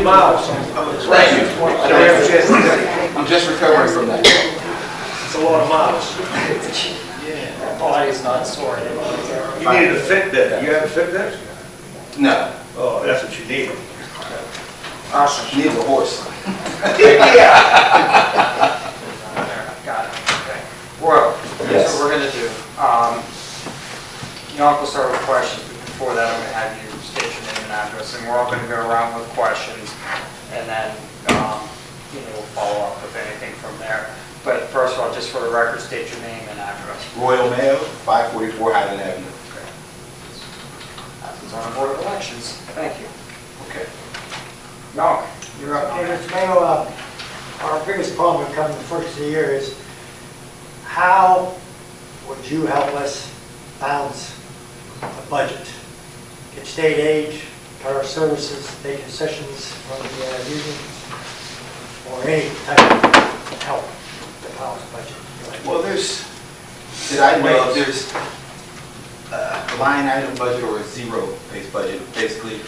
2 miles. Thank you. I'm just recovering from that. It's a lot of miles. That body is not sore anymore. You needed a fit that. You have a fit that? No, Oh, that's what you need. Awesome. need a horse. Yeah. Got it, okay. Well, here's what we're gonna do. We'll start with questions, but before that, I'm gonna have you state your name and address, and we're all gonna go around with questions, and then, we'll follow up with anything from there. But first of all, just for the record, state your name and address. Royal Mail, 544 Highland Avenue. Athens on Board of Elections. Thank you. Okay. No, you're up. Hey, Mr. Mayo, our biggest problem coming the first of the year is how would you help us balance the budget? Get state aid, our services, pay concessions from the unions, or any type of help to balance the budget? Well, did I know there's a line item budget or a zero-based budget, basically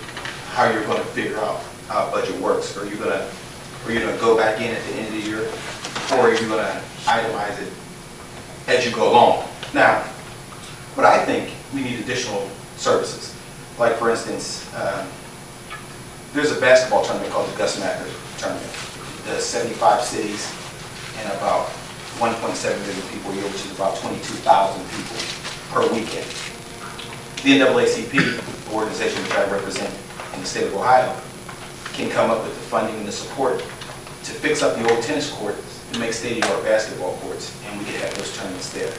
how you're going to figure out how a budget works? Are you going to go back in at the end of the year, or are you going to itemize it as you go along? Now, but I think we need additional services. Like, for instance, there's a basketball tournament called the Gus Macker Tournament. There's 75 cities and about 1.7 million people a year, which is about 22,000 people per weekend. The NAACP, the organization which I represent in the state of Ohio, can come up with the funding and the support to fix up the old tennis courts and make state-of-the-art basketball courts, and we can have those tournaments there.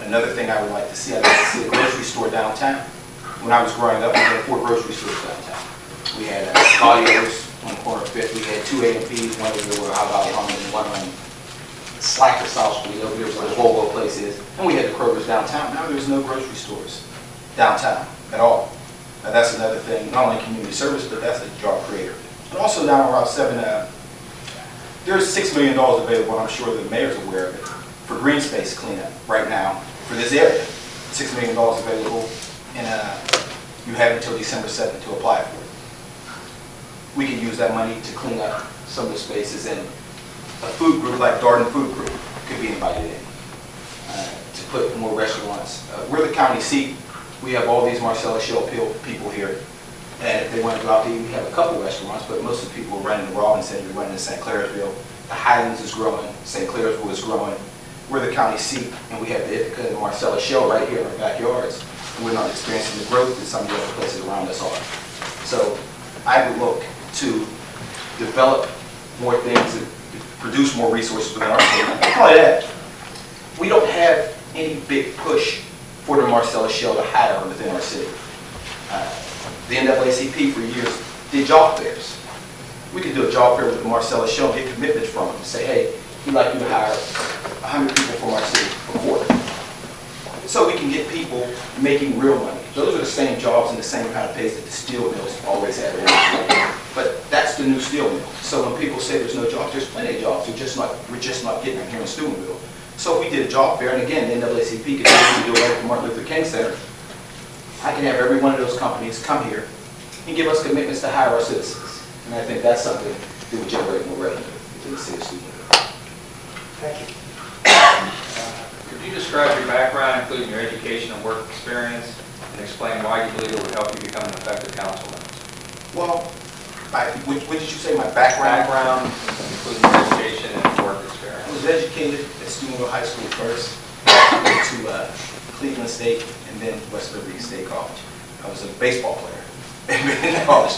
Another thing I would like to see, I'd like to see a grocery store downtown. When I was growing up, we had 4 grocery stores downtown. We had Collier's on the corner of 5th. We had 2 A&Ps, one over there where How About Home and one on Slacker South Street over there where the Volvo place is. And we had the Kroger's downtown. Now there's no grocery stores downtown at all. Now that's another thing, not only community service, but that's a job creator. And also down on Route 7, there's $6 million available, I'm sure the mayor's aware of it, for green space cleanup right now for this area. $6 million available, and you have until December 7th to apply for it. We can use that money to clean up some of the spaces, and a food group like Darden Food Group could be invited in to put more restaurants. We're the county seat. We have all these Marcellus Shell people here, and if they want to go out to eat, we have a couple restaurants, but most of the people are running the Robinson, you're running in St. Clairsville. The Highlands is growing, St. Clairsville is growing. We're the county seat, and we have the Ithaca and the Marcellus Shell right here in our backyards. And we're not experiencing the growth that some of the other places around us are. So I would look to develop more things and produce more resources within our state. Not only that, we don't have any big push for the Marcellus Shell to hire within our city. The NAACP for years did job fairs. We could do a job fair with the Marcellus Shell and get commitments from them. Say, hey, we'd like you to hire 100 people from our city a quarter. So we can get people making real money. Those are the same jobs and the same kind of pays that the steel mills always have. But that's the new steel mill. So when people say there's no jobs, there's plenty of jobs. We're just not getting them here in Steubenville. So if we did a job fair, and again, the NAACP could do it like the Martin Luther King Center. I can have every one of those companies come here and give us commitments to hire our citizens. And I think that's something that would generate more revenue to the city of Steubenville. Thank you. Could you describe your background, including your education and work experience, and explain why you believe it would help you become an effective councilman? Well, what did you say, my background? Background, including your education and work I experience. was educated at Steubenville High School first, went to Cleveland State, and then West Liberty State College. I was a baseball player in college.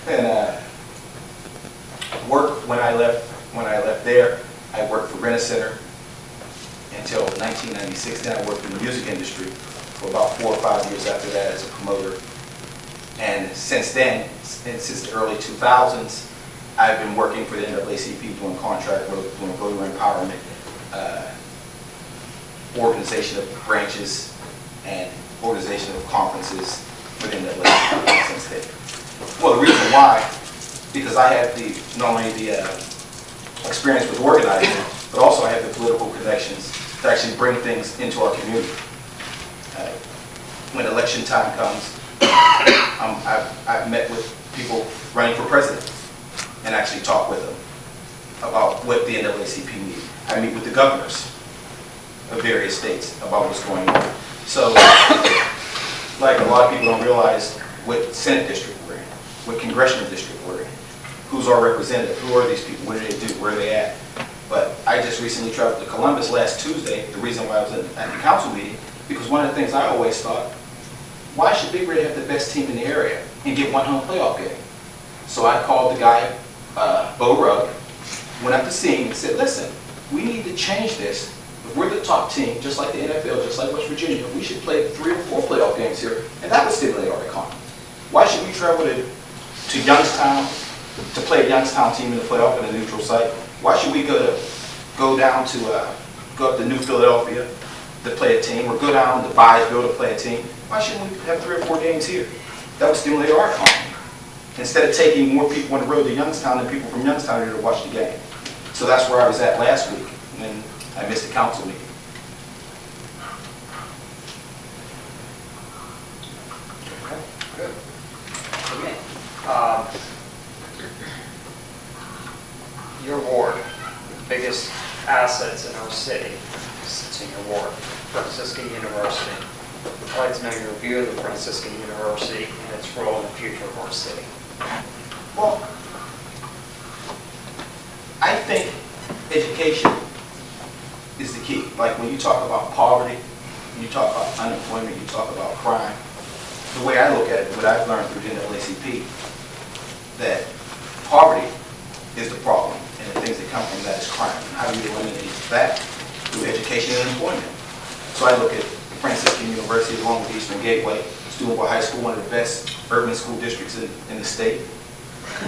And worked when I left there. I worked for Rent-A-Center until 1996. Then I worked in the music industry for about 4 or 5 years after that as a promoter. And since then, since the early 2000s, I've been working for the NAACP doing contract work, doing voter empowerment, organization of branches, and organization of conferences within the NAACP since then. Well, the reason why, because I have not only the experience with organizing, but also I have the political connections to actually bring things into our community. When election time comes, I've met with people running for president and actually talk with them about what the NAACP need. I meet with the governors of various states about what's going on. So, like a lot of people don't realize what Senate district we're in, what congressional district we're in, who's our representative, who are these people, what do they do, where are they at? But I just recently traveled to Columbus last Tuesday, the reason why I was at the council meeting, because one of the things I always thought, why should Big Red have the best team in the area and get one home playoff game? So I called the guy, Bo Rugg, went up to see him and said, listen, we need to change this. If we're the top team, just like the NFL, just like West Virginia, we should play 3 or 4 playoff games here, and that would stimulate our economy. Why should we travel to Youngstown to play a Youngstown team in the playoff in a neutral site? Why should we go up to New Philadelphia to play a team, or go down to Byesville to play a team? Why shouldn't we have 3 or 4 games here? That would stimulate our economy. Instead of taking more people on the road to Youngstown than people from Youngstown here to watch the game. So that's where I was at last week when I missed the council meeting. Okay, good. Okay. Your ward, the biggest assets in our city, sits in your ward, Franciscan University. I'd like to know your view of the Franciscan University and its role in the future of our city. Well, I think education is the key. Like when you talk about poverty, when you talk about unemployment, you talk about crime, the way I look at it, what I've learned through the NAACP, that poverty is the problem, and the things that come from that is crime. And how do you eliminate that? Through education and employment. So I look at Franciscan University along with Eastern Gateway, Steubenville High School, one of the best urban school districts in the state.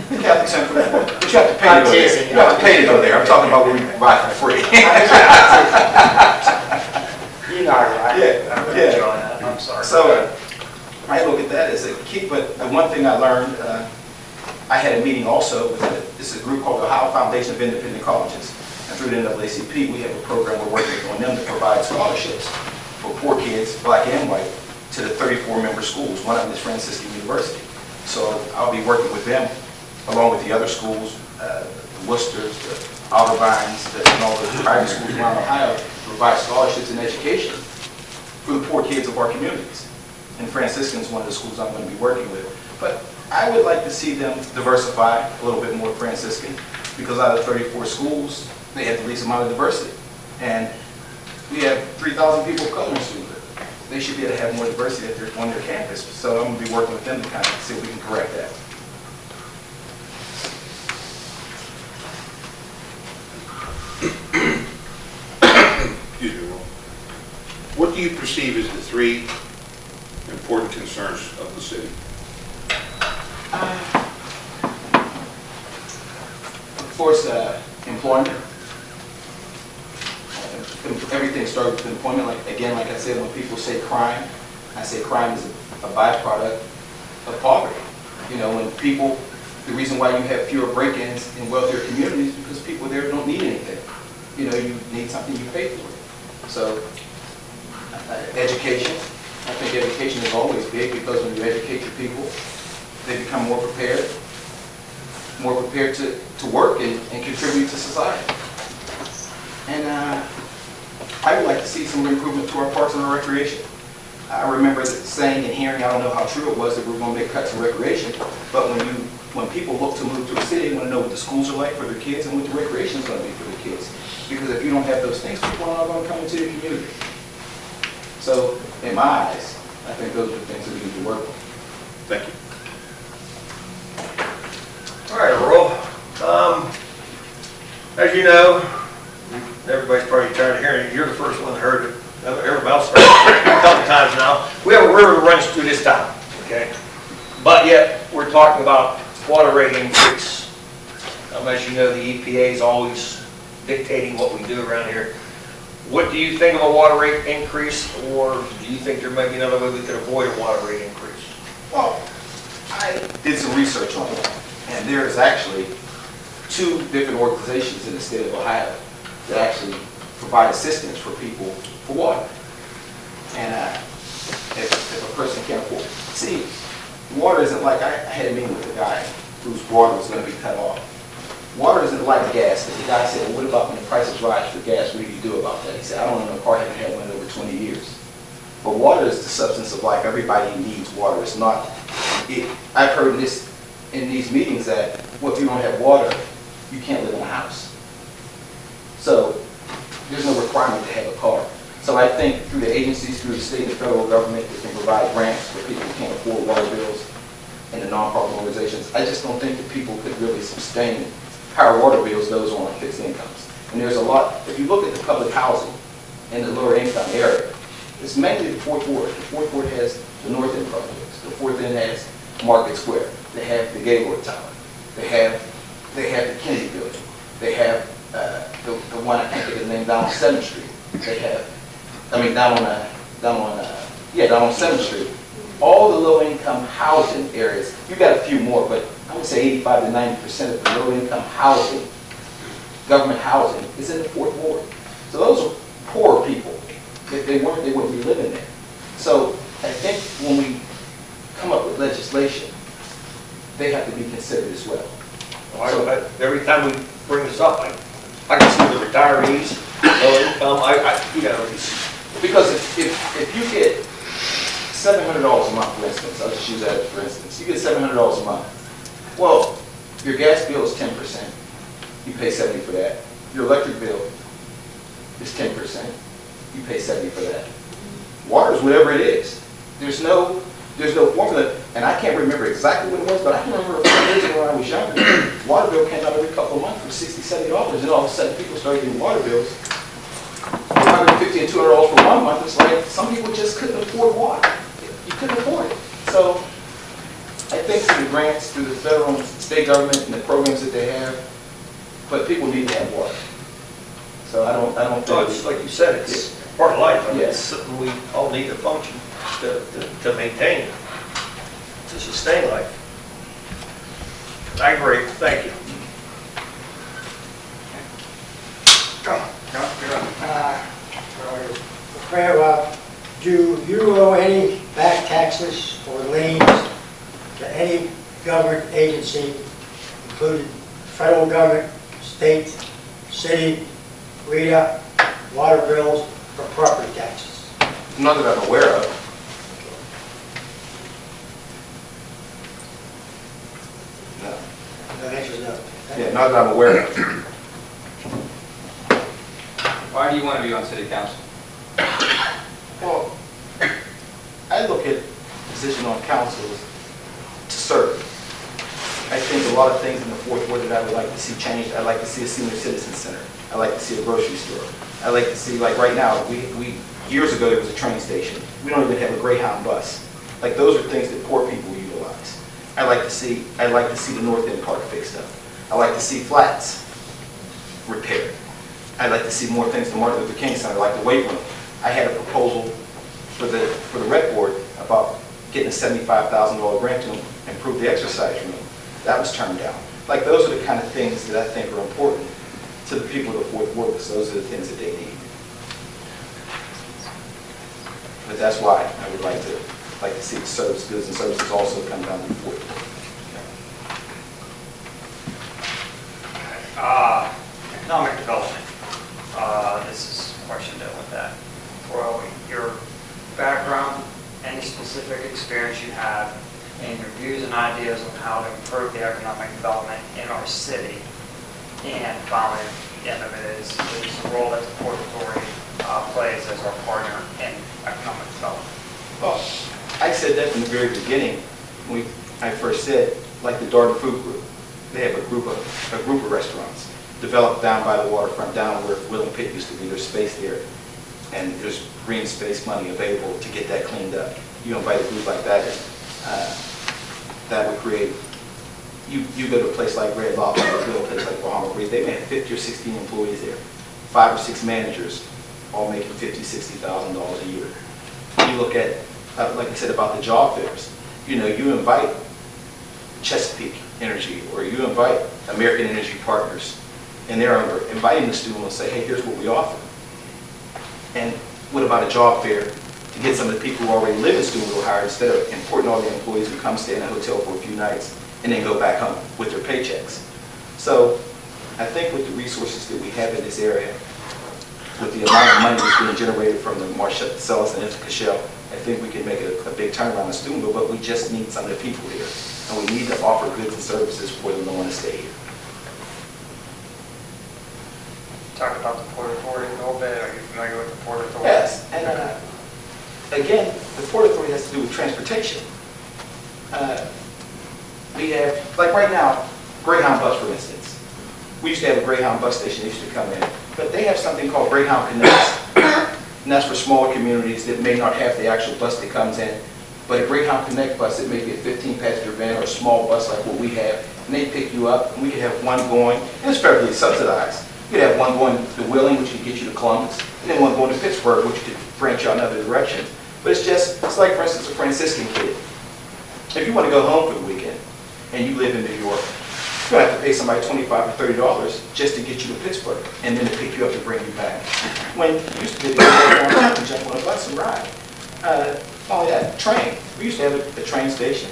The Catholic Center, but you have to pay to go there. You have to pay to go there. I'm talking about when we buy for free. You know, right? Yeah, I'm yeah. enjoying that. I'm sorry. So I look at that as a key, but one thing I learned, I had a meeting also with this is a group called the Ohio Foundation of Independent Colleges. And through the NAACP, we have a program we're working on them to provide scholarships for poor kids, black and white, to the 34-member schools. One of them is Franciscan University. So I'll be working with them, along with the other schools, the Worcesters, the Otterbeins, and all the private schools around Ohio, to provide scholarships and education for the poor kids of our communities. And Franciscan is one of the schools I'm going to be working with. But I would like to see them diversify a little bit more Franciscan, because out of 34 schools, they have the least amount of diversity. And we have 3,000 people of color in Steubenville. They should be able to have more diversity on their campus. So I'm going to be working with them to kind of see if we can correct that. Excuse me, Will. What do you perceive as the 3 important concerns of the city? Of course, employment. Everything starts with employment. Like I said, when people say crime, I say crime is a byproduct of poverty. You know, when people, the reason why you have fewer break-ins in wealthier communities is because people there don't need anything. You know, you need something, you pay for it. So, education. I think education is always big, because when you educate the people, they become more prepared to work and contribute to society. And I would like to see some improvement to our parks and our recreation. I remember saying and hearing, I don't know how true it was, that we were going to make cuts in recreation, but when people look to move to a city, they want to know what the schools are like for their kids and what the recreation is going to be for their kids. Because if you don't have those things, people are not going to come into your community. So, in my eyes, I think those are the things that we need to work on. Thank you. All right, Earl. As you know, everybody's probably tired of hearing it. You're the first one that heard it. Everybody else heard it a couple times now. We have a river that runs through this town, okay? But yet, we're talking about water rate increase. As you know, the EPA is always dictating what we do around here. What do you think of a water rate increase, or do you think there might be another way we could avoid a water rate increase? Well, I did some research on it, and there is actually 2 different organizations in the state of Ohio that actually provide assistance for people for water. And if a person can't afford, see, water isn't like, I had a meeting with a guy whose water was gonna be cut off. Water isn't like gas. The guy said, well, what about when the prices rise for gas? What do you do about that? He said, I don't know, a car haven't had one in over 20 years. But water is the substance of life. Everybody needs water. It's not, I've heard this in these meetings that, well, if you don't have water, you can't live in a house. So there's no requirement to have a car. So I think through the agencies, through the state and federal government, they can provide grants for people who can't afford water bills and the nonprofit organizations. I just don't think that people could really sustain higher water bills, those on fixed incomes. And there's a lot, if you look at the public housing in the lower income area, it's mainly the Fourth Ward. The Fourth Ward has the North End projects. The Fourth End has Market Square. They have the Gaylord Tower. They have the Kennedy Building. They have the one, I can't think of the name, down on 7th Street. They have, down on 7th Street. All the low-income housing areas, you've got a few more, but I would say 85 to 90% of the low-income housing, government housing, is in the Fourth Ward. So those are poor people. If they weren't, they wouldn't be living there. So I think when we come up with legislation, they have to be considered as well. Every time we bring this up, I can see the retirees, low income, you gotta really see. Because if you get $700 a month, for instance, I'll just use that for instance, you get $700 a month. Well, your gas bill is 10%. You pay 70 for that. Your electric bill is 10%. You pay 70 for that. Water is whatever it is. There's no formula, and I can't remember exactly what it was, but I can remember a few years ago when I was younger, water bill came out every couple of months for $60, $70, and all of a sudden people started getting water bills $150 and $200 for 1 month. It's like some people just couldn't afford water. You couldn't afford it. So I think through the grants, through the federal and state government and the programs that they have, but people need to have water. So I don't think. It's like you said, it's part of life. Yes. It's something we all need to function to maintain, to sustain life. I agree. Thank you. Do you owe any back taxes or liens to any government agency, including federal government, state, city, RETA, water bills, or property taxes? Not that I'm aware of. No. The answer is no. Yeah, not that I'm aware of. Why do you want to be on city council? Well, I look at position on council as to serve. I think a lot of things in the Fourth Ward that I would like to see changed. I'd like to see a senior citizen center. I'd like to see a grocery store. I'd like to see, like right now, years ago there was a train station. We don't even have a Greyhound bus. Like those are things that poor people utilize. I'd like to see the North End Park fixed up. I'd like to see flats repaired. I'd like to see more things to Martin Luther King Center, like the weight room. I had a proposal for the rec board about getting a $75,000 grant to improve the exercise room. That was turned down. Like those are the kind of things that I think are important to the people of the Fourth Ward, because those are the things that they need. But that's why I would like to see the goods and services also come down to the Fourth Ward. Economic development. This is a question dealing with that. Well, your background, any specific experience you have, and your views and ideas on how to improve the economic development in our city. And finally, the end of it is the role that the Port Authority plays as our partner in economic development. Well, I said that from the very beginning when I first said, like the Darden Food Group, they have a group of restaurants developed down by the waterfront, down where Willing Pit used to be. There's space there, and there's green space money available to get that cleaned up. You invite a group like that in, that would create. You go to a place like Red Lobster, or go to a place like Bahama Breeze, they may have 50 or 16 employees there, 5 or 6 managers, all making $50,000, $60,000 a year. You look at, like I said about the job fairs, you invite Chesapeake Energy, or you invite American Energy Partners, and they're inviting the student and say, hey, here's what we offer. And what about a job fair to get some of the people who already live in Steubenville hired instead of importing all the employees who come stay in a hotel for a few nights and then go back home with their paychecks. So I think with the resources that we have in this area, with the amount of money that's being generated from the Marcellus and Cashel, I think we can make a big turnaround in Steubenville, but we just need some of the people here. And we need to offer goods and services for them to want to stay here. Talk about the Port Authority a little bit. Are you familiar with the Port Authority? Yes, and again, the Port Authority has to do with transportation. We have, like right now, Greyhound bus, for instance. We used to have a Greyhound bus station that used to come in, but they have something called Greyhound Connects. And that's for smaller communities that may not have the actual bus that comes in. But a Greyhound Connect bus, it may be a 15-passenger van or a small bus like what we have, and they pick you up, and we could have one going, and it's federally subsidized. You could have one going to Wheeling, which could get you to Columbus, and then one going to Pittsburgh, which could branch out in other directions. But it's like, for instance, a Franciscan kid. If you want to go home for the weekend, and you live in New York, you're going to have to pay somebody $25 or $30 just to get you to Pittsburgh, and then to pick you up and bring you back. When you used to be able to go down and jump on a bus and ride. Only that, train. We used to have a train station.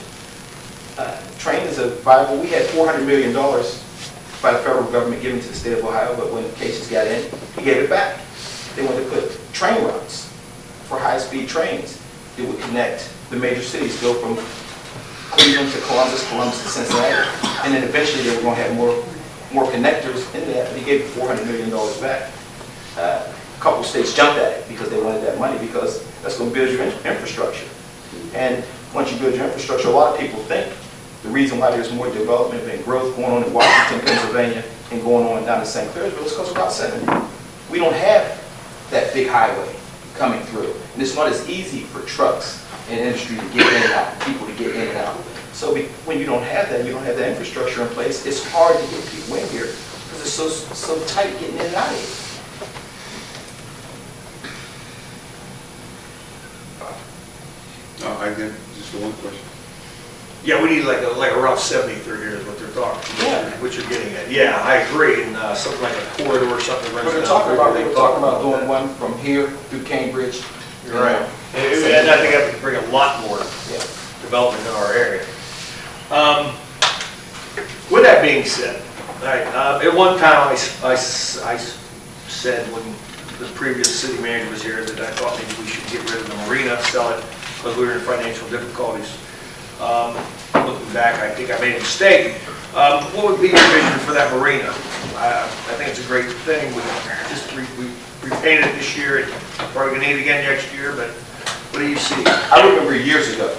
Train is a viable, we had $400 million by the federal government given to the state of Ohio, but when cases got in, he gave it back. They wanted to put train routes for high-speed trains that would connect the major cities, go from Cleveland to Columbus, Columbus to Cincinnati, and then eventually they were going to have more connectors in that, but he gave $400 million back. A couple of states jumped at it because they wanted that money, because that's going to build your infrastructure. And once you build your infrastructure, a lot of people think the reason why there's more development and growth going on in Washington, Pennsylvania, and going on down to St. Clairsville is because of Route 70. We don't have that big highway coming through. And it's not as easy for trucks and industry to get in and out, people to get in and out. So when you don't have that, you don't have that infrastructure in place, it's hard to get people in here because it's so tight getting in and out of here. No, I get just the one question. Yeah, we need like a Route 70 through here is what they're talking, Yeah. what you're getting at. Yeah, I agree, and something like a corridor or something. But they were talking about doing one from here through Cambridge. You're right. And I think that would bring a lot more Yeah. development in our area. With that being said, all right, at one time I said when the previous city manager was here that I thought maybe we should get rid of the marina, sell it, because we were in financial difficulties. Looking back, I think I made a mistake. What would be your vision for that marina? I think it's a great thing. We repainted it this year, and probably gonna need it again next year, but what do you see? I remember years ago,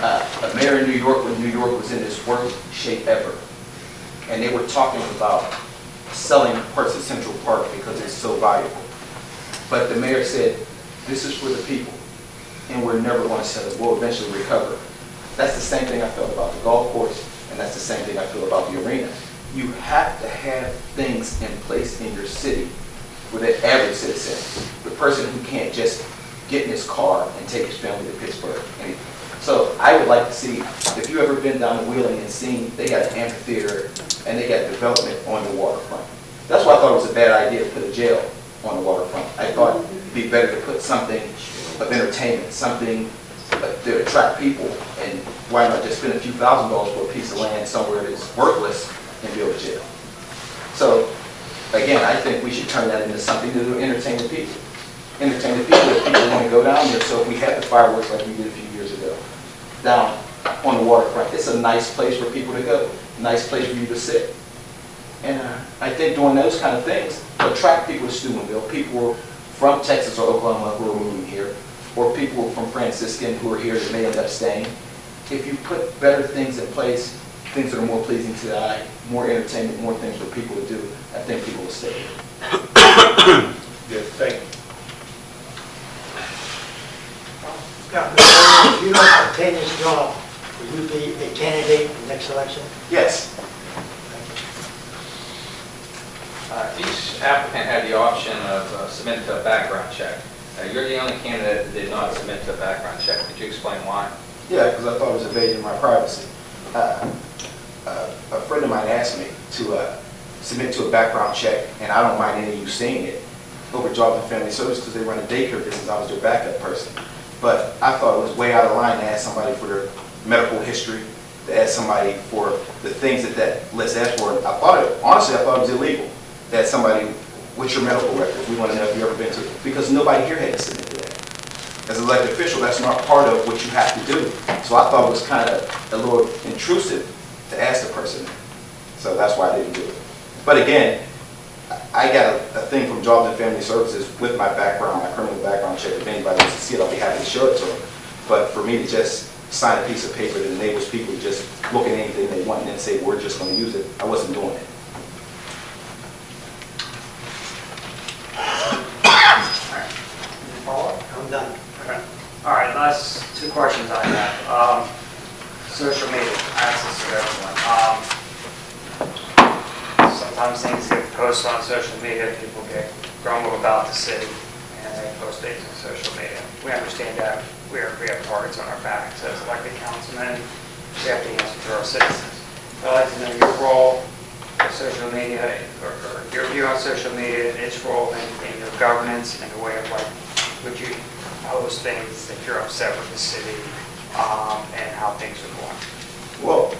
a mayor in New York, when New York was in its worst shape ever, and they were talking about selling parts of Central Park because it's so valuable. But the mayor said, this is for the people, and we're never going to sell it. We'll eventually recover. That's the same thing I felt about the golf course, and that's the same thing I feel about the arena. You have to have things in place in your city for the average citizen, the person who can't just get in his car and take his family to Pittsburgh. And so I would like to see, if you've ever been down to Wheeling and seen, they got an amphitheater and they got development on the waterfront. That's why I thought it was a bad idea to put a jail on the waterfront. I thought it'd be better to put something of entertainment, something to attract people, and why not just spend a few $1,000s for a piece of land somewhere that's worthless and build a jail. So again, I think we should turn that into something to entertain the people. Entertain the people if people want to go down there. So if we had the fireworks like we did a few years ago, down on the waterfront, it's a nice place for people to go, nice place for you to sit. And I think doing those kind of things attract people to Steubenville, people from Texas or Oklahoma who are moving here, or people from Franciscan who are here that may end up staying. If you put better things in place, things that are more pleasing to the eye, more entertainment, more things for people to do, I think people will stay here. Good, thank you. Now, if you don't obtain this job, will you be a candidate in the next election? Yes. Each applicant had the option of submitting to a background check. You're the only candidate that did not submit to a background check. Could you explain why? Yeah, because I thought it was invading my privacy. A friend of mine asked me to submit to a background check, and I don't mind any of you seeing it. over Jobs and Family Services because they run a daycare business. I was their backup person. But I thought it was way out of line to ask somebody for their medical history, to ask somebody for the things that list asked for. Honestly, I thought it was illegal to ask somebody, what's your medical records? We want to know if you've ever been to, because nobody here had to submit to that. As an elected official, that's not part of what you have to do. So I thought it was kind of a little intrusive to ask the person. So that's why I didn't do it. But again, I got a thing from Jobs and Family Services with my background, my criminal background check. If anybody wants to see it, I'll be happy to show it to them. But for me to just sign a piece of paper that enables people to just look at anything they want and then say, we're just going to use it, I wasn't doing it. I'm done. Okay. All right, last two questions I have. Social media, access to everyone. Sometimes things get posted on social media, people get grumbled about the city, and they post things on social media. We understand that we have targets on our backs as elected councilmen. We have to answer to our citizens. I'd like to know your role with social media, or your view on social media, its role in your governance, in the way of like, would you post things if you're upset with the city, and how things are going? Well,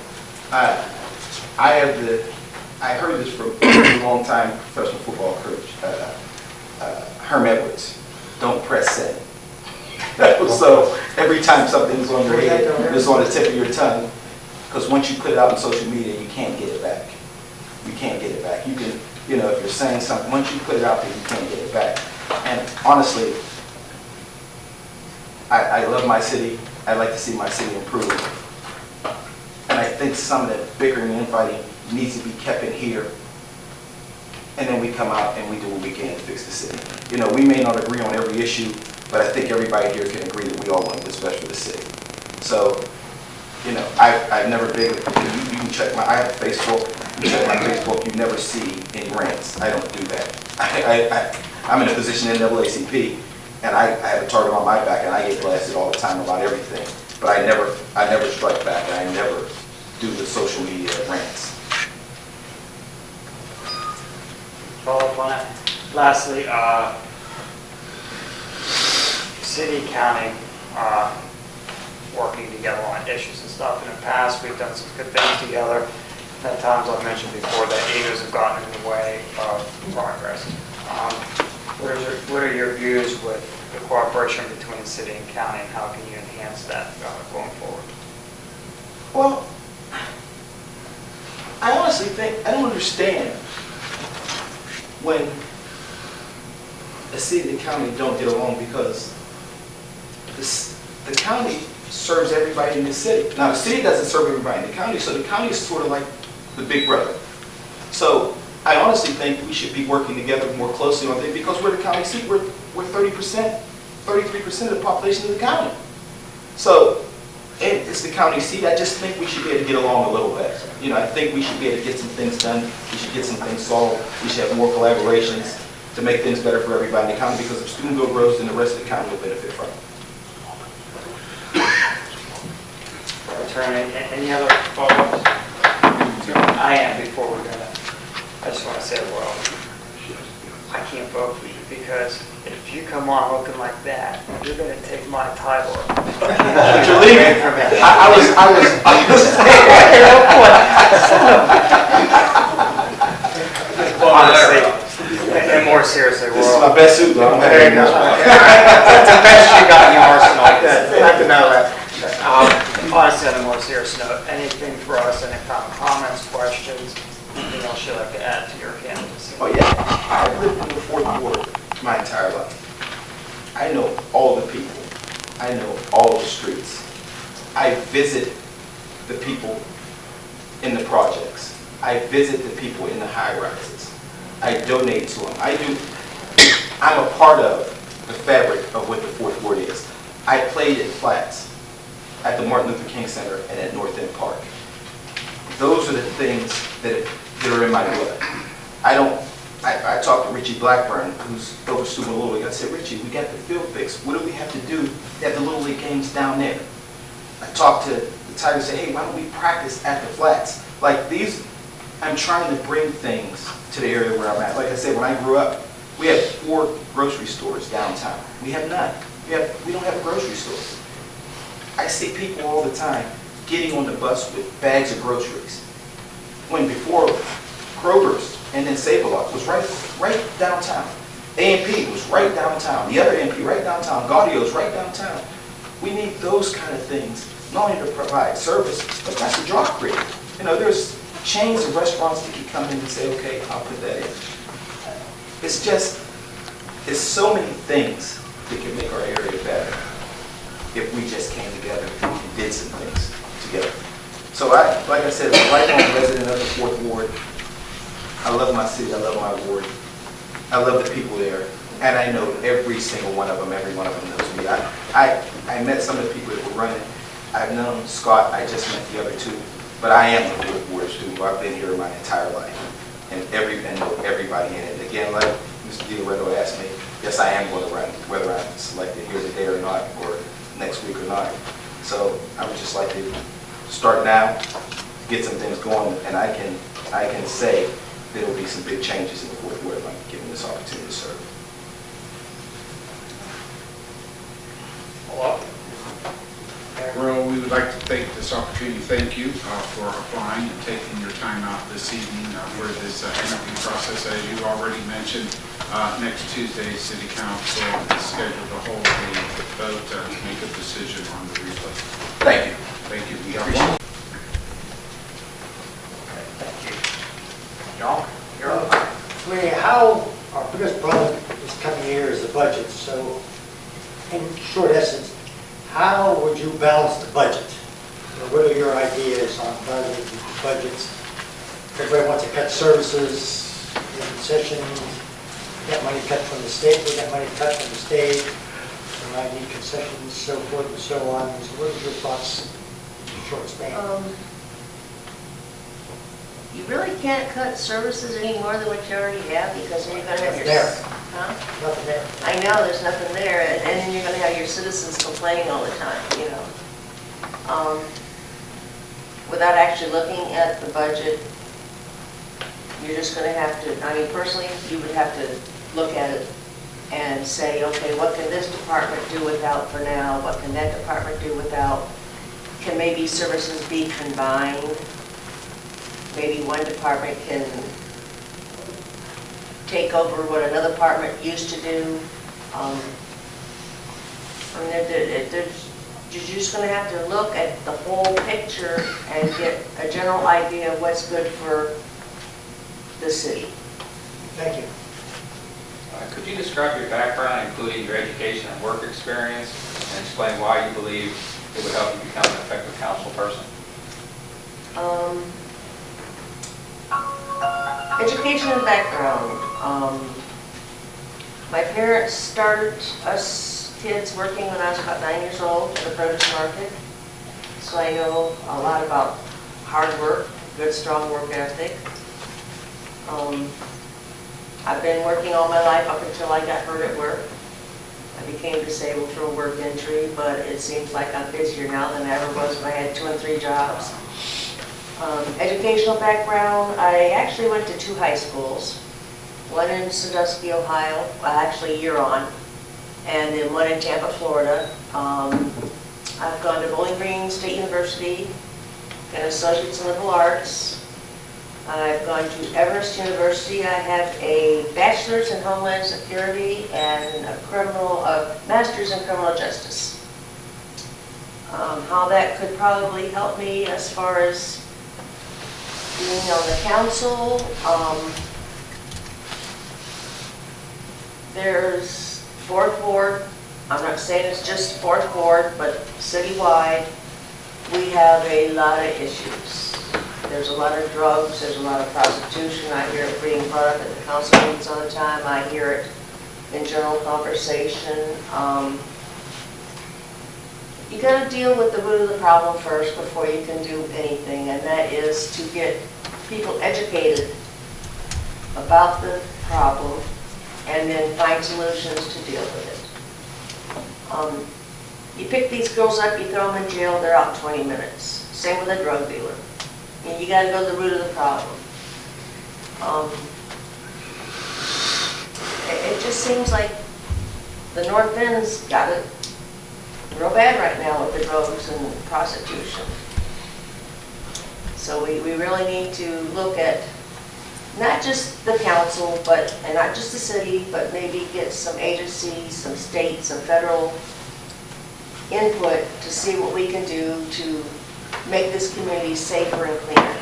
I heard this from a long-time professional football coach, Herm Edwards. Don't press send. So every time something's on your head, it's on the tip of your tongue, because once you put it out on social media, you can't get it back. You can't get it back. You can, if you're saying something, once you put it out there, you can't get it back. And honestly, I love my city. I'd like to see my city improve. And I think some of that bickering and infighting needs to be kept in here. And then we come out and we do what we can to fix the city. We may not agree on every issue, but I think everybody here can agree that we all want what's best for the city. So, I've never been, you can check I have Facebook, you check my Facebook, you never see any rants. I don't do that. I'm in a position in NAACP, and I have a target on my back, and I get blasted all the time about everything. But I never strike back, and I never do the social media rants. Follow up on that. Lastly, city, county, working together on issues and stuff. In the past, we've done some good things together. At times, I've mentioned before that egos have gotten in the way of progress. What are your views with the cooperation between city and county, and how can you enhance that going forward? Well, I honestly think, I don't understand when the city and the county don't get along, because the county serves everybody in the city. Now, the city doesn't serve everybody in the county, so the county is sort of like the big brother. So I honestly think we should be working together more closely on things, because we're the county seat. We're 30%, 33% of the population of the county. So, and it's the county seat. I just think we should be able to get along a little bit. I think we should be able to get some things done. We should get some things solved. We should have more collaborations to make things better for everybody in the county, because if Steubenville grows, then the rest of the county will benefit from it. Attorney, any other follow-ups? I am, before we're gonna, I just want to say, well, I can't vote for you, because if you come on looking like that, you're going to take my title. You're leaving. I was Honestly, and more seriously, This is my best suit, though. I'm there you go. That's the best you got in your arsenal. Glad to know that. Honestly, on a more serious note, anything for us, any kind of comments, questions, anything else you'd like to add to your candidacy? Oh, yeah. I've lived in the fourth ward my entire life. I know all the people. I know all the streets. I visit the people in the projects. I visit the people in the high rises. I donate to them. I'm a part of the fabric of what the fourth ward is. I played in flats at the Martin Luther King Center and at North End Park. Those are the things that are in my blood. I talked to Richie Blackburn, who's over Steubenville Little League. I said, Richie, we got the field fixed. What do we have to do at the Little League games down there? I talked to the Tigers, say, hey, why don't we practice at the flats? Like these, I'm trying to bring things to the area where I'm at. Like I said, when I grew up, We have 4 grocery stores downtown. We have none. We don't have a grocery store. I see people all the time getting on the bus with bags of groceries. When before Kroger's and then Save-A-Lot was right downtown. A&P was right downtown. The other A&P right downtown. Gaudio's right downtown. We need those kind of things, not only to provide service, but that's a draw creator. You know, there's chains of restaurants that can come in and say, okay, I'll put that in. It's so many things that can make our area better if we just came together and did some things together. So like I said, I'm a lifelong resident of the 4th Ward. I love my city, I love my ward. I love the people there, and I know every single one of them, every one of them knows me. I met some of the people that were running. I've known Scott, I just met the other 2, but I am the 4th Ward student. I've been here my entire life, and know everybody in it. Again, like Mr. DiLoretto asked me, yes, I am going to run, whether I'm selected here today or not, or next week or not. So I would just like to start now, get some things going, and I can say there will be some big changes in the 4th Ward if I'm given this opportunity to serve. Well, we would like to take this opportunity to thank you for applying and taking your time out this evening for this interview process. As you already mentioned, next Tuesday, City Council is scheduled to hold a vote to make a decision on the replacement. Thank you. Thank you. We have one. Thank you. John, you're up. How, our biggest problem this coming year is the budget, so in short essence, how would you balance the budget? Or what are your ideas on budgets? Everybody wants to cut services, concessions, we got money cut from the state, we got money cut from the state, we might need concessions, so forth and so on. So what are your thoughts in short span? You really can't cut services any more than what you already have, because then you're gonna have your... There. Huh? Nothing there. I know, there's nothing there, and then you're gonna have your citizens complaining all the time, you know. Without actually looking at the budget, you're just gonna have to, I mean, personally, you would have to look at it and say, okay, what can this department do without for now? What can that department do without? Can maybe services be combined? Maybe one department can take over what another department used to do. I mean, you're just going to have to look at the whole picture and get a general idea of what's good for the city. Thank you. Could you describe your background, including your education and work experience, and explain why you believe it would help you become an effective council person? Education and background. My parents started us kids working when I was about 9 years old at the produce market. So I know a lot about hard work, good strong work ethic. I've been working all my life up until I got hurt at work. I became disabled through a work injury, but it seems like I'm busier now than I ever was when I had 2 and 3 jobs. Educational background, I actually went to 2 high schools. One in Sandusky, Ohio, actually Huron, and then one in Tampa, Florida. I've gone to Bowling Green State University, got an associate's in liberal arts. I've gone to Everest University. I have a bachelor's in Homeland Security and a master's in criminal justice. How that could probably help me as far as being on the council, there's 4th Ward. I'm not saying it's just 4th Ward, but citywide, we have a lot of issues. There's a lot of drugs, there's a lot of prostitution. I hear it being brought up at the council meetings all the time. I hear it in general conversation. You got to deal with the root of the problem first before you can do anything, and that is to get people educated about the problem and then find solutions to deal with it. You pick these girls up, you throw them in jail, they're out in 20 minutes. Same with a drug dealer. And you got to go to the root of the problem. just seems like the North End's got it real bad right now with the drugs and prostitution. So we really need to look at not just the council, and not just the city, but maybe get some agencies, some state, some federal input to see what we can do to make this community safer and cleaner.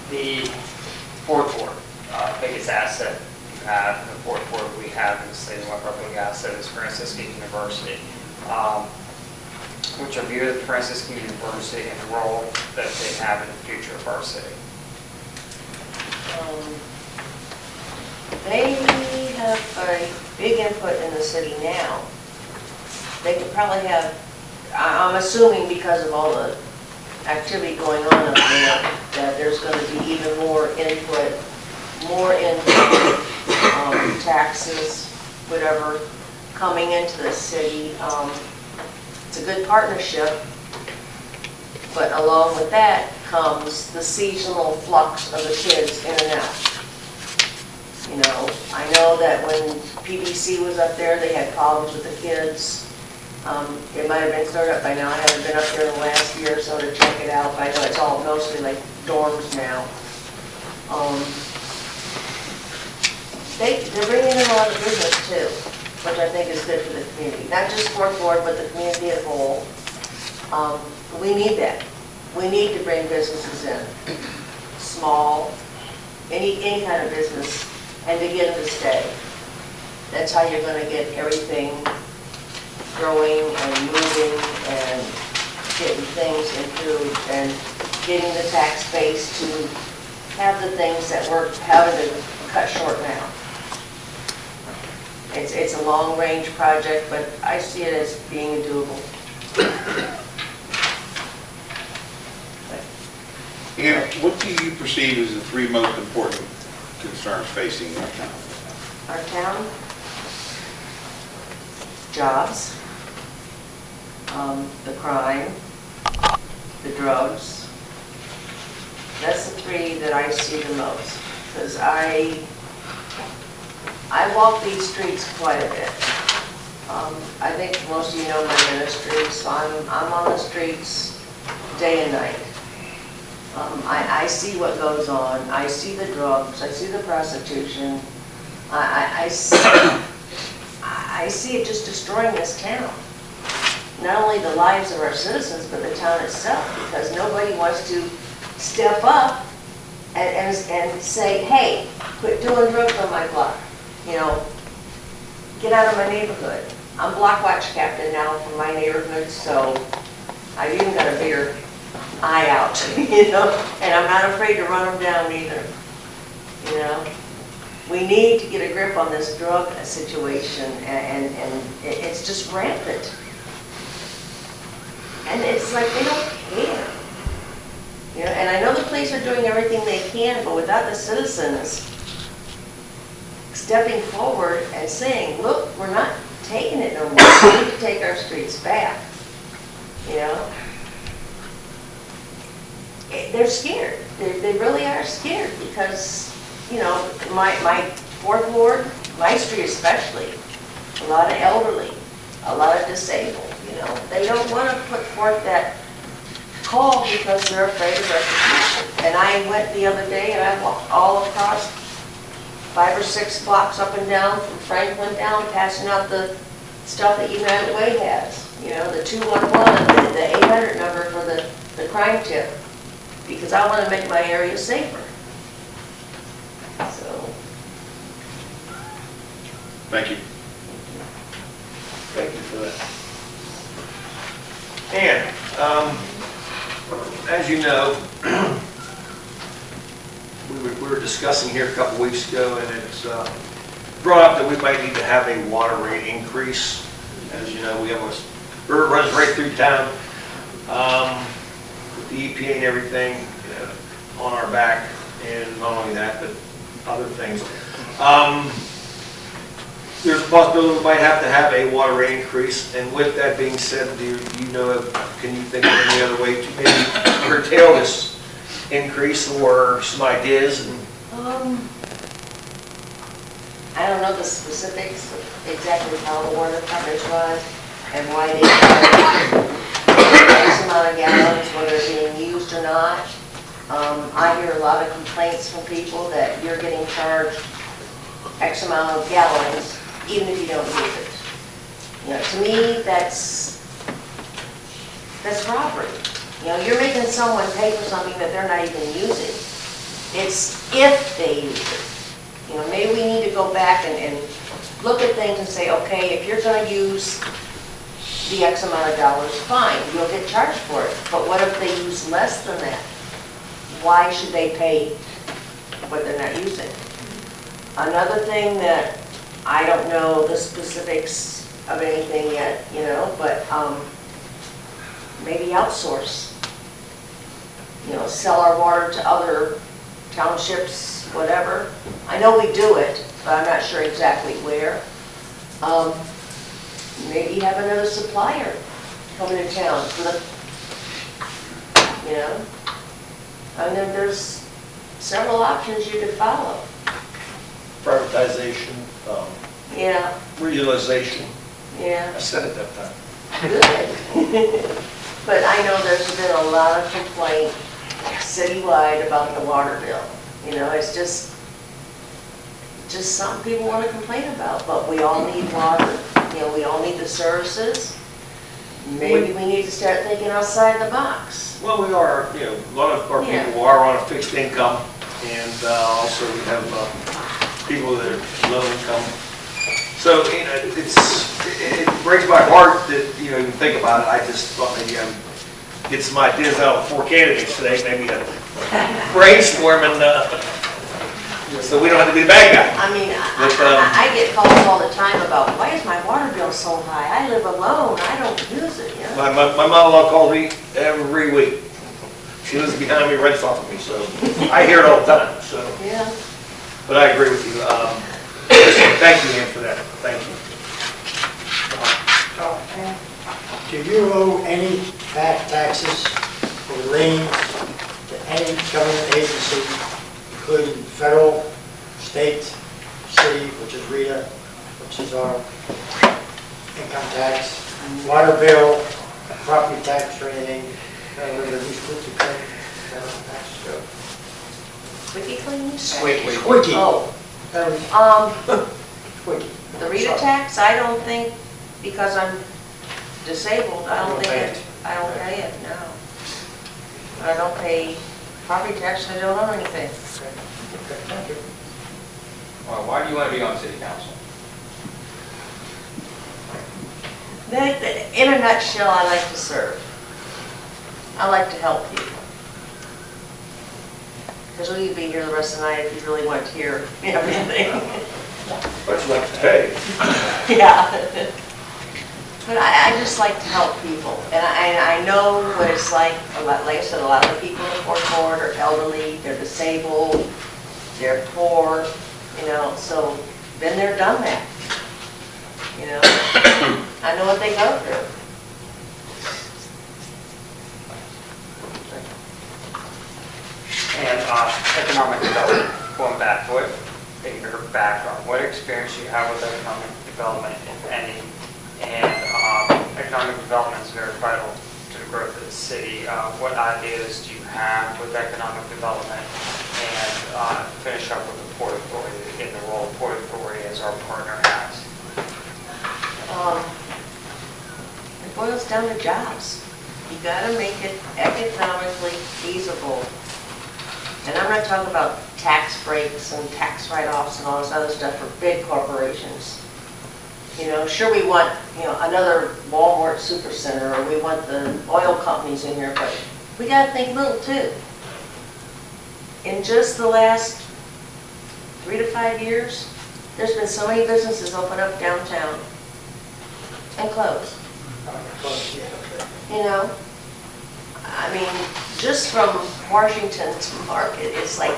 The fourth ward, biggest asset you have, and the fourth ward we have in the state of our big asset is Franciscan University. Which are viewed at Franciscan University and the role that they have in the future of our city. They have a big input in the city now. They could probably have, I'm assuming because of all the activity going on up there, that there's going to be even more input taxes, whatever, coming into the city. It's a good partnership, but along with that comes the seasonal flux of the kids in and out. You know, I know that when PBC was up there, they had problems with the kids. It might have been cleared up by now. I haven't been up there in the last year or so to check it out, but I know it's all mostly like dorms now. They're bringing in a lot of business too, which I think is good for the community. Not just Fourth Ward, but the community as a whole. We need that. We need to bring businesses in, small, any kind of business, and to get them to stay. That's how you're going to get everything growing and moving and getting things improved and getting the tax base to have the things that we're having to cut short now. It's a long-range project, but I see it as being doable. And what do you perceive as the three most important concerns facing our town? Our town, jobs, the crime, the drugs. That's the three that I see the most, because I walk these streets quite a bit. I think most of you know my ministry, so I'm on the streets day and night. I see what goes on. I see the drugs. I see the prostitution. I see it just destroying this town. Not only the lives of our citizens, but the town itself, because nobody wants to step up and say, hey, quit doing drugs on my block. You know, get out of my neighborhood. I'm block watch captain now for my neighborhood, so I've even got a bigger eye out, you know, and I'm not afraid to run them down either. You know, we need to get a grip on this drug situation, and it's just rampant. And it's like they don't care. You know, and I know the police are doing everything they can, but without the citizens stepping forward and saying, look, we're not taking it no more. We need to take our streets back. You know? They're scared. They really are scared because, you know, my Fourth Ward, my street especially, a lot of elderly, a lot of disabled, you know. They don't want to put forth that call because they're afraid of retribution. And I went the other day and I walked all across 5 or 6 blocks up and down from Franklin down, passing out the stuff that United Way has. You know, the 211, the 800 number for the crime tip, because I want to make my area safer. So. Thank you. Thank you for that. And, as you know, we were discussing here a couple weeks ago, and it's brought up that we might need to have a water rate increase. As you know, we have a river runs right through town, with the EPA and everything, you know, on our back, and not only that, but other things. there's a possibility we might have to have a water rate increase, and with that being said, can you think of any other way to maybe curtail this increase, or some ideas? I don't know the specifics of exactly how the water coverage was and why they charge X amount of gallons, whether they're being used or not. I hear a lot of complaints from people that you're getting charged X amount of gallons, even if you don't use it. You know, to me, that's robbery. You know, you're making someone pay for something that they're not even using. It's if they use it. You know, maybe we need to go back and look at things and say, okay, if you're gonna use the X amount of dollars, fine, you'll get charged for it. But what if they use less than that? Why should they pay what they're not using? Another thing that I don't know the specifics of anything yet, you know, but maybe outsource. You know, sell our water to other townships, whatever. I know we do it, but I'm not sure exactly where. Maybe have another supplier coming to town for the, you know. And then there's several options you could follow. Privatization, Yeah, regionalization, yeah, I said it that time. good. But I know there's been a lot of complaint citywide about the water bill. You know, it's just something people want to complain about, but we all need water, you know, we all need the services. Maybe we need to start thinking outside the box. Well, we are, you know, a lot of our Yeah. people are on a fixed income, and also we have people that are low income. So, you know, it breaks my heart that, you know, you think about it. I just thought maybe I'd get some ideas out of 4 candidates today, maybe a brainstorm, and so we don't have to be the bad guy. I mean, But, I get calls all the time about, why is my water bill so high? I live alone, I don't use it, you know? My mother-in-law calls me every week. She lives behind me, rents off of me, so I hear it all the time, so. Yeah. But I agree with you. Thank you, Ann, for that. Thank you. Do you owe any back taxes or liens to any government agency, including federal, state, city, which is RETA, which is our income tax, water bill, property tax or anything? Whether these groups are paying federal taxes go. Squeaky clean? Squeaky. Squeaky. Oh, Squeaky. the RETA tax, I don't think, because I'm disabled, I don't You don't think, pay it. I don't pay it, no. I don't pay property tax, I don't own anything. Okay, thank you. Well, why do you want to be on city council? In a nutshell, I like to serve. I like to help people. Because we could be here the rest of the night if you really want to hear everything. But you like to pay. Yeah. But I just like to help people. And I know what it's like, like I said, a lot of the people in the fourth ward are elderly, they're disabled, they're poor, you know, so been there, done that. You know, I know what they go through. And economic development, going back to it, in your background, what experience do you have with economic development, if any? And economic development is very vital to the growth of the city. What ideas do you have with economic development? And finish up with the Port Authority, in the role of Port Authority as our partner has. It boils down to jobs. You gotta make it economically feasible. And I'm not talking about tax breaks and tax write-offs and all this other stuff for big corporations. You know, sure we want, you know, another Walmart supercenter, or we want the oil companies in here, but we gotta think little too. In just the last 3 to 5 years, there's been so many businesses open up downtown and close. You know? I mean, just from Washington to Market, it's like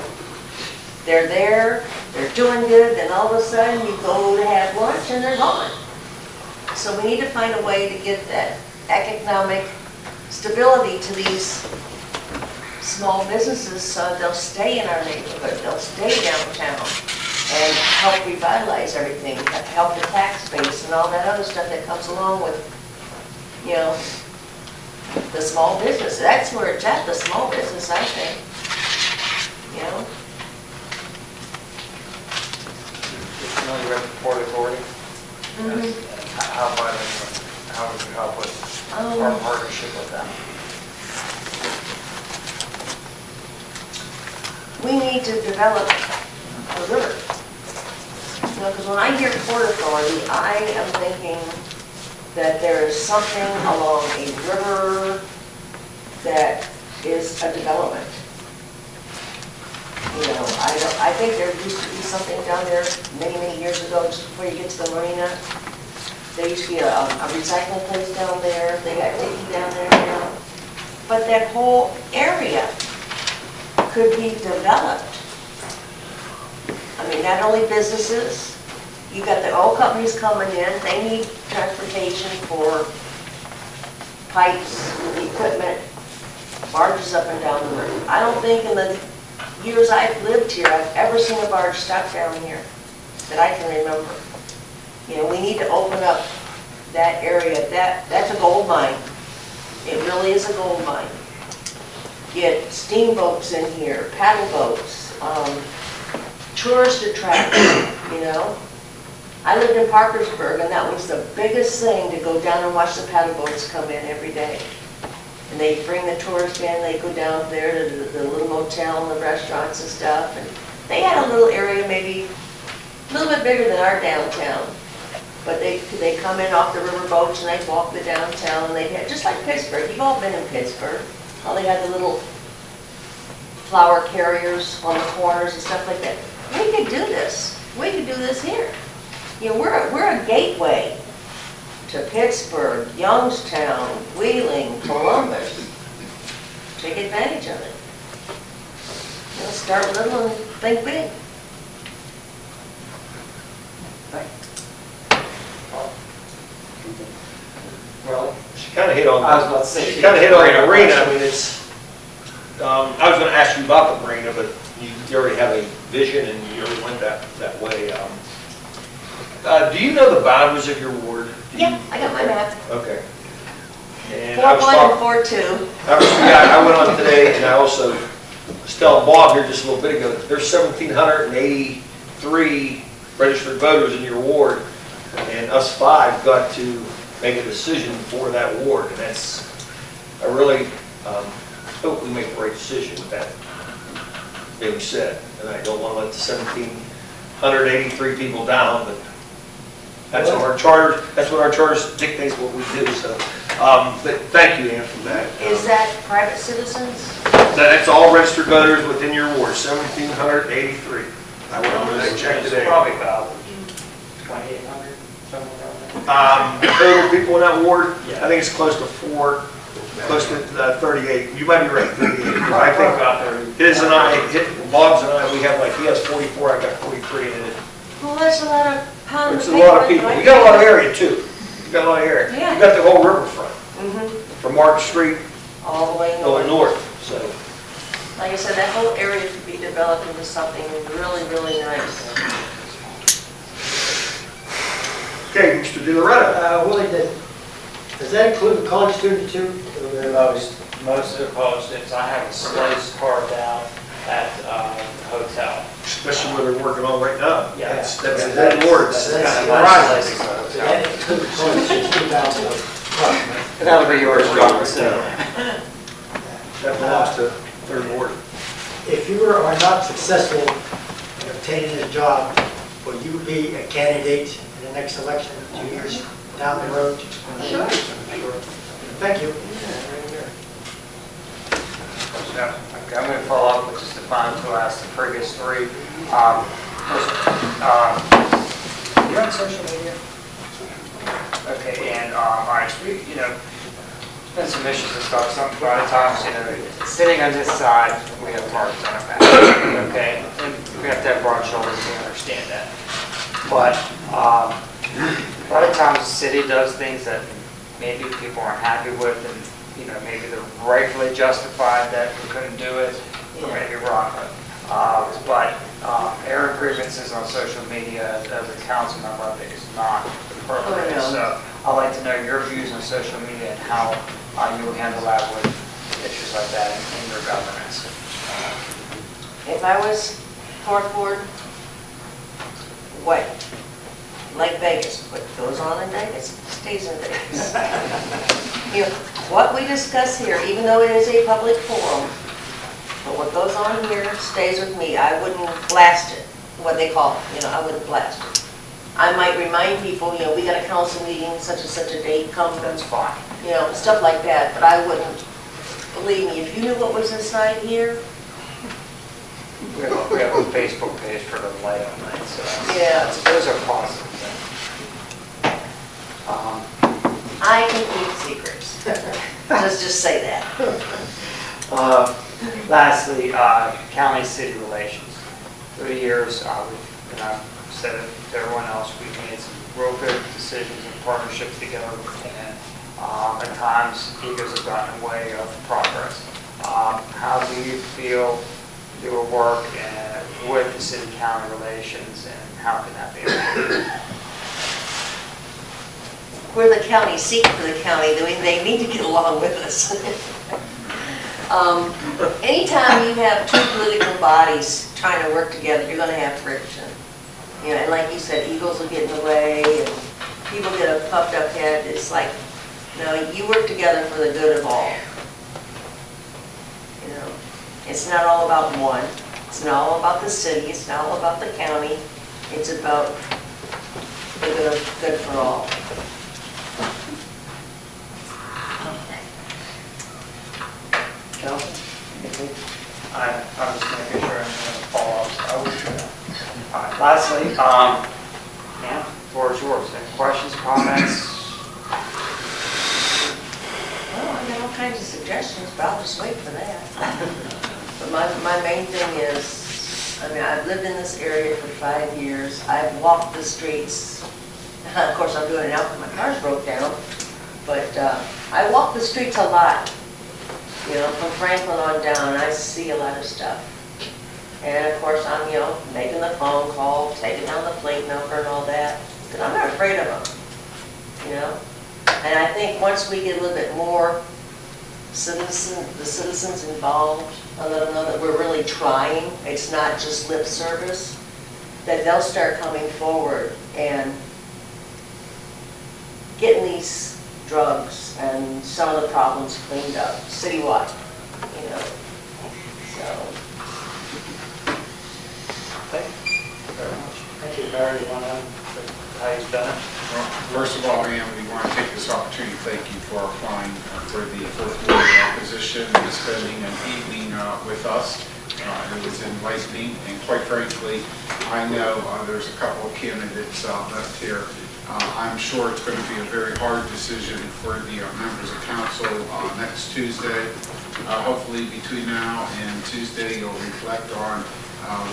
They're there, they're doing good, then all of a sudden you go to have lunch and they're gone. So we need to find a way to get that economic stability to these small businesses so they'll stay in our neighborhood, they'll stay downtown and help revitalize everything, help the tax base and all that other stuff that comes along with, you know, the small business. That's where it's at, the small business, I think. You know? You're familiar with the Port Authority? How about, how would you help with our partnership with them? We need to develop the river. You know, because when I hear Port Authority, I am thinking that there is something along a river that is a development. You know, I think there used to be something down there many, many years ago, just before you get to the marina. There used to be a recycling place down there. They got taken down there now. But that whole area could be developed. I mean, not only businesses, you got the oil companies coming in, they need transportation for pipes, equipment, barges up and down the river. I don't think in the years I've lived here, I've ever seen a barge stop down here that I can remember. You know, we need to open up that area. That's a gold mine. It really is a gold mine. Get steamboats in here, paddle boats, tourist attractions, you know. I lived in Parkersburg, and that was the biggest thing, to go down and watch the paddle boats come in every day. And they bring the tourists in, they go down there to the little motel and the restaurants and stuff. And they had a little area, maybe a little bit bigger than our downtown. But they come in off the river boats and they walk the downtown, and they had, just like Pittsburgh, you've all been in Pittsburgh. How they had the little flower carriers on the corners and stuff like that. We could do this. We could do this here. You know, we're a gateway to Pittsburgh, Youngstown, Wheeling, Columbus. Take advantage of it. You know, start little and think big. Well, she kind of hit on, I was about to say, she kind of hit on the marina. I mean, it's, I was going to ask you about the marina, but you already have a vision and you already went that way. Do you know the boundaries of your ward? Yeah, I got my map. Okay. And I was 4-1 talking, and 4-2. I went on today, and I also was telling Bob here just a little bit ago, there's 1,783 registered voters in your ward, and us five got to make a decision for that ward, and that's, I really hope we make the right decision with that being said. And I don't want to let the 1,783 people down, but that's what our charter, that's what our charter dictates what we do, so. But thank you, Ann, for that. Is that private citizens? That's all registered voters within your ward, 1,783. I went over that check It's today. probably about 2,800, somewhere around there. Total people in that ward, Yeah. I think it's close to 38. You might be right, 38. I think About 30. his and I, Bob's and I, we have like, he has 44, I got 43 in it. Well, that's a lot of pounds. It's a lot of people. You got a lot of area too. You got a lot of area. Yeah. You got the whole riverfront, Mm-hmm. from Market Street All the way going north. north, so. Like I said, that whole area could be developed into something really, really nice. Okay, Mr. De Loretta. Willie, does that include the college student too? Most of the college students, I have a space carved out at the hotel. Especially where they're working on right now. Yeah. That's the ward. It's That's- kind of that's- surprising. So that includes college students, 2,000. That'll be yours, Robert. That belongs to third ward. If you are not successful in obtaining a job, will you be a candidate in the next election 2 years down the road? Sure. Thank you. Yeah, okay, I'm going to follow up with just the final two I asked the previous three. You're on social media? Okay, and, all right, you know, there's been some issues and stuff, some, a lot of times, you know, sitting on this side, we have marks on our back, okay? And we have to have broad shoulders, we understand that. But a lot of times the city does things that maybe people aren't happy with, and, you know, maybe they're rightfully justified that we couldn't do it, or maybe wrong. But airing grievances on social media as a council member, I think is not appropriate. Oh, no. So I'd like to know your views on social media and how you handle that with issues like that in your governance. If I was fourth ward, what, like Vegas, what goes on in Vegas stays in Vegas. You know, what we discuss here, even though it is a public forum, but what goes on here stays with me. I wouldn't blast it, what they call it, you know, I wouldn't blast it. I might remind people, you know, we got a council meeting, such and such a date, come, That's fine. you know, stuff like that, but I wouldn't, believe me, if you knew what was inside here, We have a Facebook page for the light on night, so Yeah. those are positive things. I can keep secrets. Let's just say that. Lastly, county-city relations. Through the years, and I've said it to everyone else, we've made some real good decisions and partnerships together, and at times, egos have gotten in the way of progress. How do you feel your work with the city-county relations, and how can that be improved? We're the county seat for the county, they need to get along with us. Anytime you have two political bodies trying to work together, you're gonna have friction. You know, and like you said, egos will get in the way, and people get a puffed up head. It's like, no, you work together for the good of all. You know, it's not all about one. It's not all about the city. It's not all about the county. It's about the good for all. Council? I'm just making sure I'm going to follow up. All right, lastly, ma'am, the floor is yours. Any questions, comments? Well, I got all kinds of suggestions, but I'll just wait for that. But my main thing is, I mean, I've lived in this area for 5 years. I've walked the streets. Of course, I'm doing it now because my car's broke down. But I walk the streets a lot. You know, from Franklin on down, I see a lot of stuff. And of course, I'm, you know, making the phone call, taking down the plate number and all that, because I'm not afraid of them, you know? And I think once we get a little bit more the citizens involved, and let them know that we're really trying, it's not just lip service, that they'll start coming forward and getting these drugs and some of the problems cleaned up citywide, you know, so. Thank you very much. Thank you, Barry. You want to, how you've done it? Well, first of all, ma'am, we want to take this opportunity to thank you for applying for the fourth ward position and spending an evening with us. It was enlightening, and quite frankly, I know there's a couple of candidates left here. I'm sure it's going to be a very hard decision for the members of council next Tuesday. Hopefully between now and Tuesday, you'll reflect on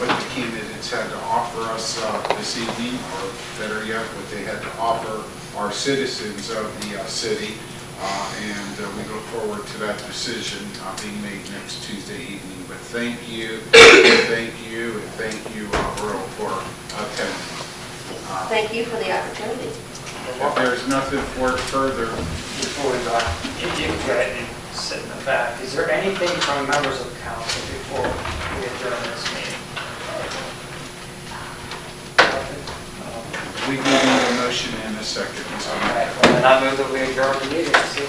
what the candidates had to offer us this evening, or better yet, what they had to offer our citizens of the city. And we look forward to that decision being made next Tuesday evening. But thank you, and thank you, and thank you, Earl, for attending. Thank you for the opportunity. If there's nothing further, Before we go, you can go ahead and sit in the back. Is there anything from members of council before we adjourn this meeting? we will need a motion in a second. All right, well, then I move that we adjourn the meeting. See?